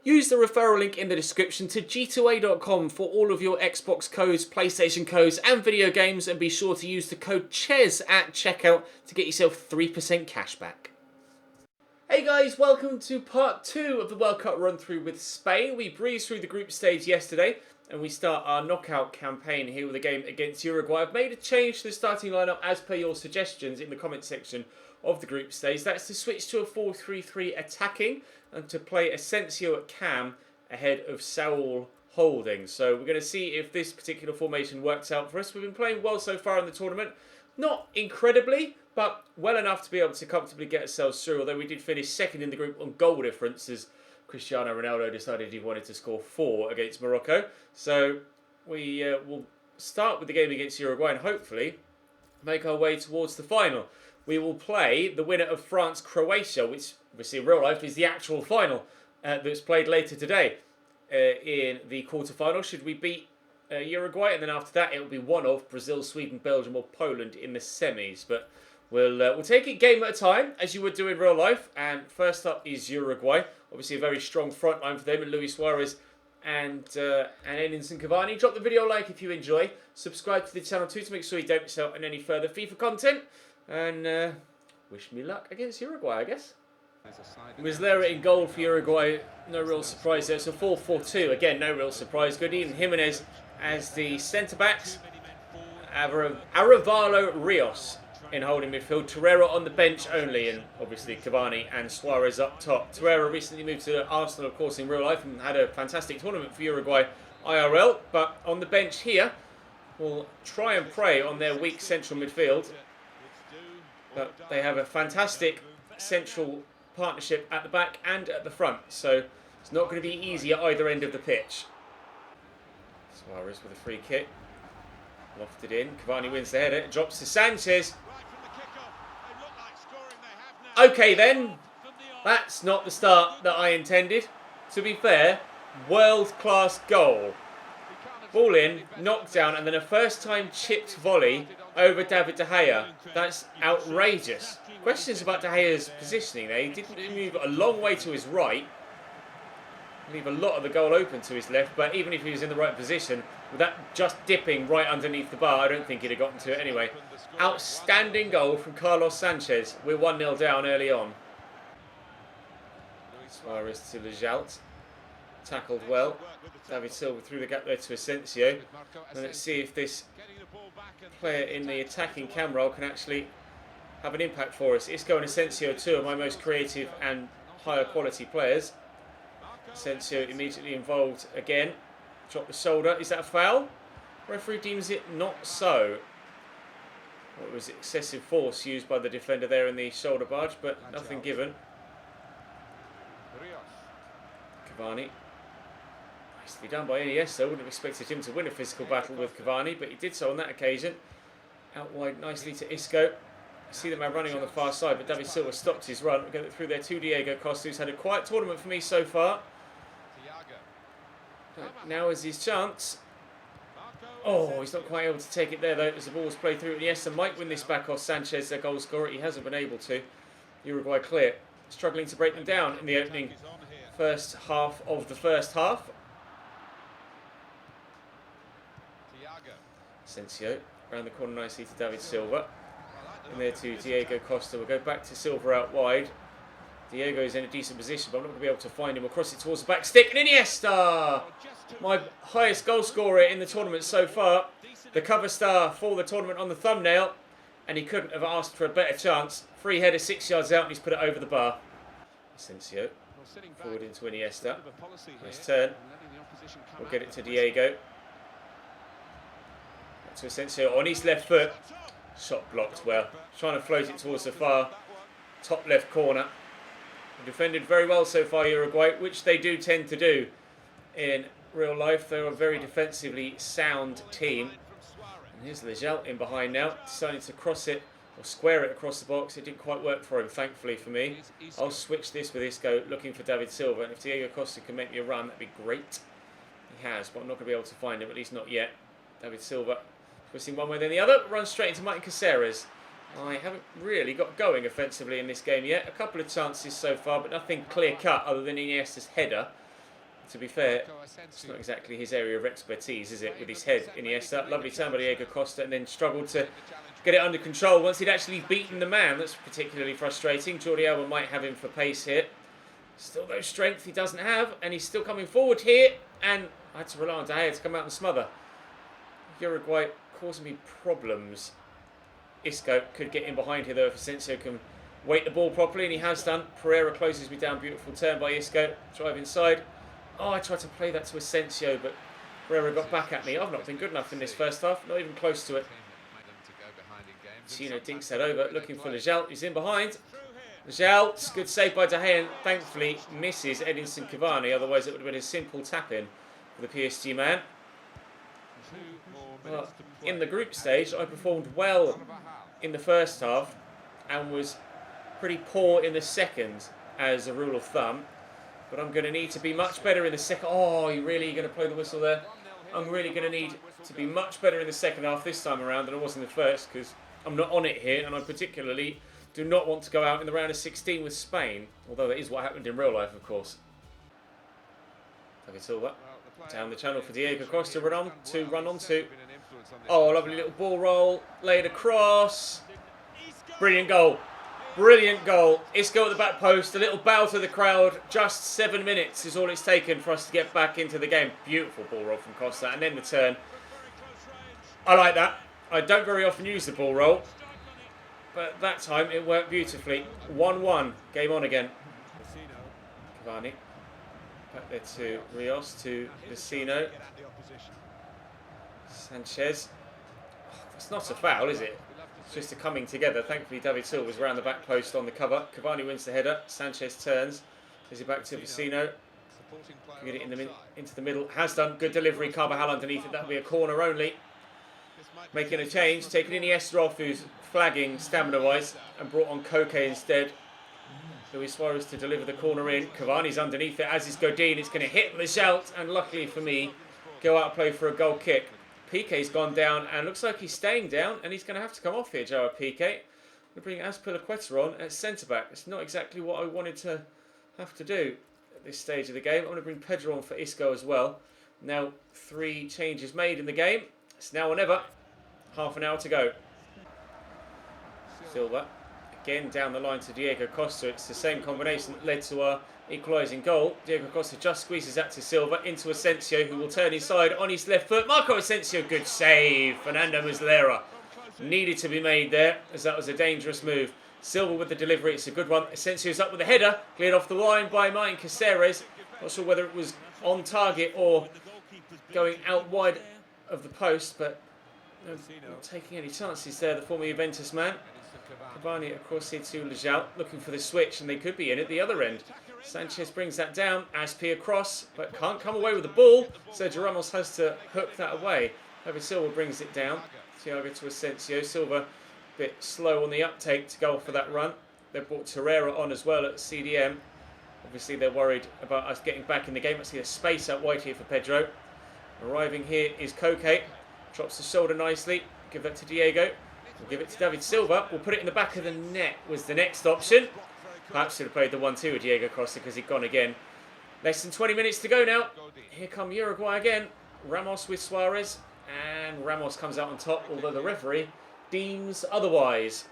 Use the referral link in the description to g2a.com for all of your Xbox codes, PlayStation codes and video games, and be sure to use the code CHES at checkout to get yourself 3% cash back. Hey guys, welcome to part 2 of the World Cup run through with Spain. We breezed through the group stage yesterday and we start our knockout campaign here with a game against Uruguay. I've made a change to the starting lineup as per your suggestions in the comment section of the group stage. That's to switch to a 4-3-3 attacking and to play Asensio at cam ahead of Saul holding. So we're going to see if this particular formation works out for us. We've been playing well so far in the tournament. Not incredibly, but well enough to be able to comfortably get ourselves through, although we did finish second in the group on goal difference as Cristiano Ronaldo decided he wanted to score 4 against Morocco. So we will start with the game against Uruguay and hopefully make our way towards the final. We will play the winner of France-Croatia, which obviously in real life is the actual final that's played later today in the quarterfinal. Should we beat Uruguay, and then after that it will be one of Brazil, Sweden, Belgium or Poland in the semis. But we'll take it game at a time, as you would do in real life. And first up is Uruguay. Obviously a very strong front line for them, and Luis Suarez and Edinson Cavani. Drop the video a like if you enjoy. Subscribe to the channel too to make sure you don't miss out on any further FIFA content. And wish me luck against Uruguay, I guess. Muslera in goal for Uruguay. No real surprise there. So 4-4-2. Again, no real surprise. Godin and Jimenez as the centre-backs. Arevalo Rios in holding midfield. Torreira on the bench only. And obviously Cavani and Suarez up top. Torreira recently moved to Arsenal, of course, in real life. And had a fantastic tournament for Uruguay IRL. But on the bench here, we'll try and prey on their weak central midfield. But they have a fantastic central partnership at the back and at the front, so it's not going to be easy at either end of the pitch. Suarez with a free kick, lofted in. Cavani wins the header, drops to Sanchez. Okay then, that's not the start that I intended. To be fair, world-class goal. Ball in, knocked down, and then a first-time chipped volley over David De Gea. That's outrageous. Questions about De Gea's positioning there. He didn't move a long way to his right. Leave a lot of the goal open to his left, but even if he was in the right position, with that just dipping right underneath the bar, I don't think he'd have gotten to it anyway. Outstanding goal from Carlos Sanchez. We're 1-0 down early on. Suarez to Lejalt. Tackled well. David Silva through the gap there to Asensio. And let's see if this player in the attacking cam role can actually have an impact for us. Isco and Asensio, two of my most creative and higher quality players. Asensio immediately involved again. Drop the shoulder. Is that a foul? Referee deems it not so. Well, it was excessive force used by the defender there in the shoulder barge, but nothing given. Cavani. To be done by Iniesta. I wouldn't have expected him to win a physical battle with Cavani, but he did so on that occasion. Out wide nicely to Isco. I see the man running on the far side, but David Silva stopped his run. We'll get it through there to Diego Costa, who's had a quiet tournament for me so far. Now is his chance. Oh, he's not quite able to take it there though, as the ball's played through. Iniesta might win this back off Sanchez, their goal scorer. He hasn't been able to. Uruguay clear. Struggling to break them down in the opening first half of the first half. Asensio around the corner nicely to David Silva. And there to Diego Costa. We'll go back to Silva out wide. Diego's in a decent position, but I'm not going to be able to find him. We'll cross it towards the back stick. And Iniesta! My highest goal scorer in the tournament so far. The cover star for the tournament on the thumbnail. And he couldn't have asked for a better chance. Free header 6 yards out and he's put it over the bar. Asensio forward into Iniesta. Nice turn. We'll get it to Diego. To Asensio on his left foot. Shot blocked well. Trying to float it towards the far top left corner. Defended very well so far, Uruguay, which they do tend to do in real life. They're a very defensively sound team. And here's Lejalt in behind now, deciding to cross it or square it across the box. It didn't quite work for him, thankfully for me. I'll switch this with Isco, looking for David Silva. And if Diego Costa can make me a run, that'd be great. He has, but I'm not going to be able to find him, at least not yet. David Silva twisting one way then the other, runs straight into Martin Caceres. I haven't really got going offensively in this game yet. A couple of chances so far, but nothing clear-cut other than Iniesta's header. to be fair, it's not exactly his area of expertise, is it? With his head, Iniesta. Lovely turn by Diego Costa, and then struggled to get it under control once he'd actually beaten the man. That's particularly frustrating. Jordi Alba might have him for pace here. Still no strength he doesn't have, and he's still coming forward here. And I had to rely on De Gea to come out and smother. Uruguay causing me problems. Isco could get in behind here though if Asensio can weight the ball properly, and he has done. Pereira closes me down. Beautiful turn by Isco. Drive inside. Oh, I tried to play that to Asensio, but Pereira got back at me. I've not been good enough in this first half. Not even close to it. Chino dinks that over, looking for Lejeal. He's in behind. Lejeal, good save by De Gea, and thankfully misses Edinson Cavani. Otherwise, it would have been a simple tap-in for the PSG man. Well, in the group stage, I performed well in the first half and was pretty poor in the second, as a rule of thumb. But I'm going to need to be much better in the second. Oh, you really going to play the whistle there? I'm really going to need to be much better in the second half this time around than I was in the first, because I'm not on it here, and I particularly do not want to go out in the round of 16 with Spain, although that is what happened in real life, of course. David Silva down the channel for Diego Costa to run onto. Oh, lovely little ball roll, laid across. Brilliant goal. Brilliant goal. Isco at the back post, a little bow to the crowd. Just 7 minutes is all it's taken for us to get back into the game. Beautiful ball roll from Costa, and then the turn. I like that. I don't very often use the ball roll, but that time it worked beautifully. 1-1. Game on again. Cavani. Back there to Rios, to Vecino. Sanchez. Oh, that's not a foul, is it? It's just a coming together. Thankfully, David Silva's around the back post on the cover. Cavani wins the header. Sanchez turns. Is it back to Vecino? Get it into the middle. Has done. Good delivery. Carvajal underneath it. That'll be a corner only. Making a change. Taking Iniesta off, who's flagging stamina-wise, and brought on Koke instead. Luis Suarez to deliver the corner in. Cavani's underneath it, as is Godin. It's going to hit Lejeal, and luckily for me, go out and play for a goal kick. Piqué's gone down, and looks like he's staying down, and he's going to have to come off here, Joao Piqué. I'm going to bring Azpilicueta on at centre-back. It's not exactly what I wanted to have to do at this stage of the game. I'm going to bring Pedro on for Isco as well. Now, 3 changes made in the game. It's now or never. Half an hour to go. Silva again down the line to Diego Costa. It's the same combination that led to our equalising goal. Diego Costa just squeezes that to Silva into Asensio, who will turn inside on his left foot. Marco Asensio, good save. Fernando Muslera needed to be made there, as that was a dangerous move. Silva with the delivery, it's a good one. Asensio's up with the header, cleared off the line by Martin Caceres. Not sure whether it was on target or going out wide of the post, but not taking any chances there, the former Juventus man. Cavani across here to Lejeal, looking for the switch, and they could be in at the other end. Sanchez brings that down, Aspi across, but can't come away with the ball. Sergio Ramos has to hook that away. David Silva brings it down. Thiago to Asensio. Silva a bit slow on the uptake to go for that run. They've brought Torreira on as well at CDM. Obviously they're worried about us getting back in the game. I see a space out wide here for Pedro. Arriving here is Koke. Drops the shoulder nicely. Give that to Diego. We'll give it to David Silva. We'll put it in the back of the net was the next option. Perhaps should have played the 1-2 with Diego Costa because he'd gone again. Less than 20 minutes to go now. Here come Uruguay again. Ramos with Suarez. And Ramos comes out on top, although the referee deems otherwise.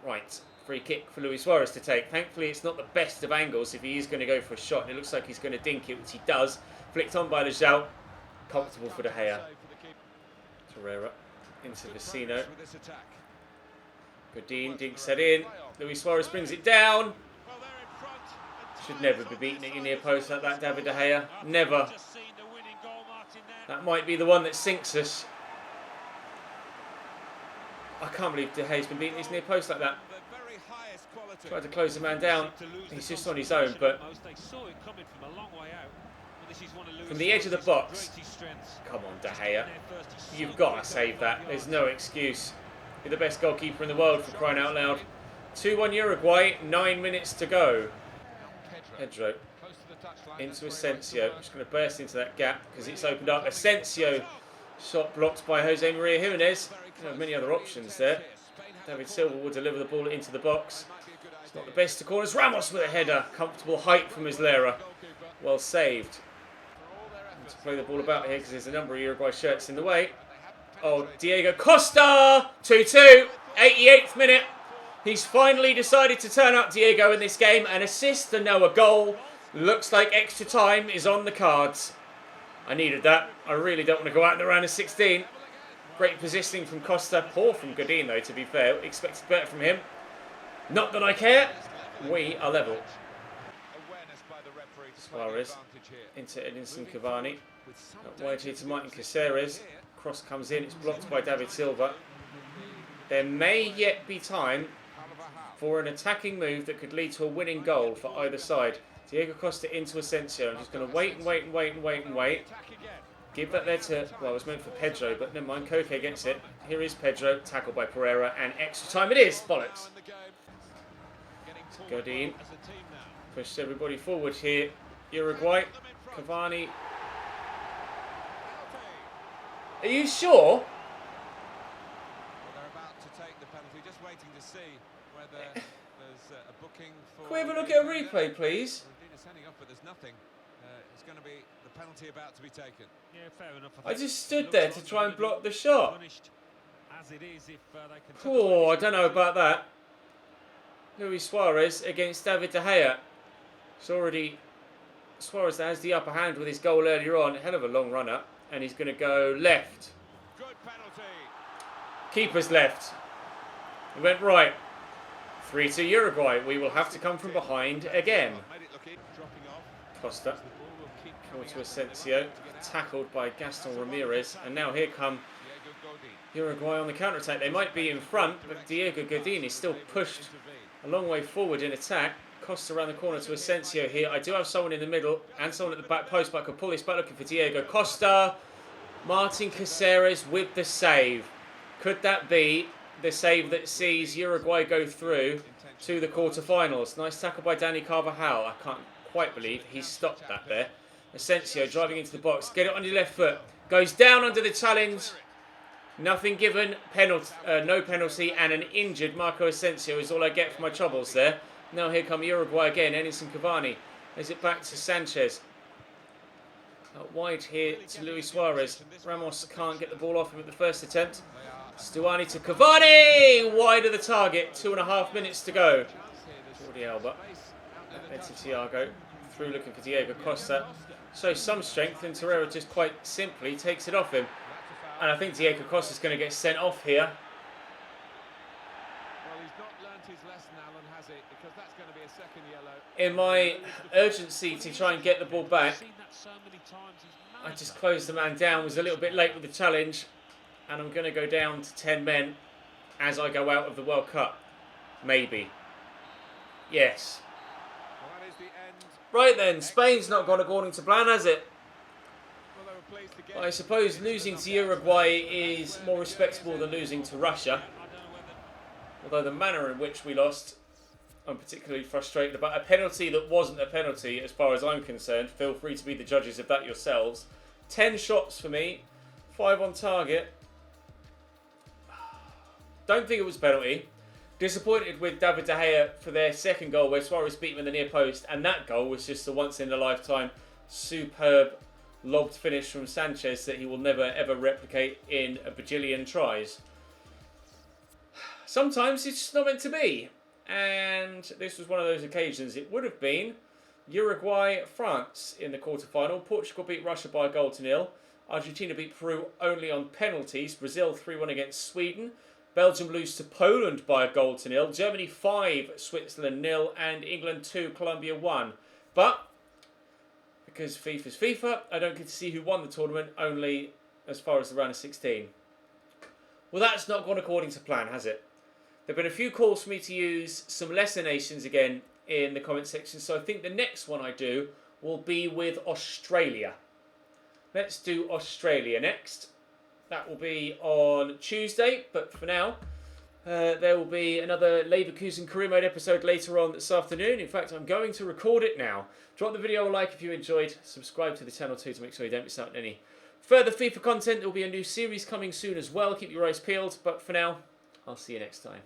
Right, free kick for Luis Suarez to take. Thankfully, it's not the best of angles if he is going to go for a shot. And it looks like he's going to dink it, which he does. Flicked on by Lejeal. Comfortable for De Gea. Torreira into Vecino. Godin dinks that in. Luis Suarez brings it down. Should never be beaten at your near post like that, David De Gea. Never. That might be the one that sinks us. I can't believe De Gea's been beaten his near post like that. Tried to close the man down. He's just on his own, but from the edge of the box. Come on, De Gea. You've got to save that. There's no excuse. You're the best goalkeeper in the world, for crying out loud. 2-1 Uruguay, 9 minutes to go. Pedro into Asensio. Just going to burst into that gap because it's opened up. Asensio, shot blocked by Jose Maria Jimenez. There are many other options there. David Silva will deliver the ball into the box. It's not the best of corners. Ramos with a header. Comfortable height from Muslera. Well saved. to play the ball about here because there's a number of Uruguay shirts in the way. Oh, Diego Costa! 2-2. 88th minute. He's finally decided to turn up Diego in this game. An assist and now a goal. Looks like extra time is on the cards. I needed that. I really don't want to go out in the round of 16. Great positioning from Costa. Poor from Godin, though, to be fair. Expected better from him. Not that I care. We are level. Suarez into Edinson Cavani. Out wide here to Martin Caceres. Cross comes in. It's blocked by David Silva. There may yet be time for an attacking move that could lead to a winning goal for either side. Diego Costa into Asensio. I'm just going to wait and wait and wait and wait and wait. Give that there to... Well, it was meant for Pedro, but never mind. Koke gets it. Here is Pedro. Tackled by Pereira. And extra time it is. Bollocks. Godin. Pushed everybody forward here. Uruguay. Cavani. Are you sure? Can we have a look at a replay, please? I just stood there to try and block the shot. Oh, I don't know about that. Luis Suarez against David De Gea. It's already Suarez that has the upper hand with his goal earlier on. Hell of a long runner. And he's going to go left. Keeper's left. He went right. 3-2 Uruguay. We will have to come from behind again. Costa. Come to Asensio. Tackled by Gaston Ramirez. And now here come Uruguay on the counter-attack. They might be in front, but Diego Godin is still pushed a long way forward in attack. Costa around the corner to Asensio here. I do have someone in the middle and someone at the back post, but I could pull this back looking for Diego Costa. Martin Caceres with the save. Could that be the save that sees Uruguay go through to the quarterfinals? Nice tackle by Dani Carvajal. I can't quite believe he stopped that there. Asensio driving into the box. Get it on your left foot. Goes down under the challenge. Nothing given. Penalty, no penalty, and an injured Marco Asensio is all I get for my troubles there. Now here come Uruguay again. Edinson Cavani. Is it back to Sanchez? Out wide here to Luis Suarez. Ramos can't get the ball off him at the first attempt. Stuani to Cavani! Wide of the target. 2.5 minutes to go. Jordi Alba. Then to Thiago. Through looking for Diego Costa. Shows some strength, and Torreira just quite simply takes it off him. And I think Diego Costa is going to get sent off here. In my urgency to try and get the ball back, I just closed the man down. Was a little bit late with the challenge, and I'm going to go down to 10 men as I go out of the World Cup. Maybe. Yes. Right then, Spain's not gone according to plan, has it? I suppose losing to Uruguay is more respectable than losing to Russia. Although the manner in which we lost, I'm particularly frustrated about. A penalty that wasn't a penalty as far as I'm concerned. Feel free to be the judges of that yourselves. 10 shots for me, 5 on target. Don't think it was a penalty. Disappointed with David De Gea for their second goal where Suarez beat him in the near post, and that goal was just a once-in-a-lifetime superb lobbed finish from Sanchez that he will never ever replicate in a bajillion tries. Sometimes it's just not meant to be, and this was one of those occasions. It would have been Uruguay-France in the quarter-final. Portugal beat Russia by 1-0. Argentina beat Peru only on penalties. Brazil 3-1 against Sweden. Belgium lose to Poland by 1-0. Germany 5, Switzerland 0, and England 2, Colombia 1. But because FIFA's FIFA, I don't get to see who won the tournament, only as far as the round of 16. Well, that's not gone according to plan, has it? There have been a few calls for me to use some lesser nations again in the comment section, so I think the next one I do will be with Australia. Let's do Australia next. That will be on Tuesday, but for now, there will be another Leverkusen career mode episode later on this afternoon. In fact, I'm going to record it now. Drop the video a like if you enjoyed. Subscribe to the channel too to make sure you don't miss out on any further FIFA content. There will be a new series coming soon as well. Keep your eyes peeled, but for now, I'll see you next time.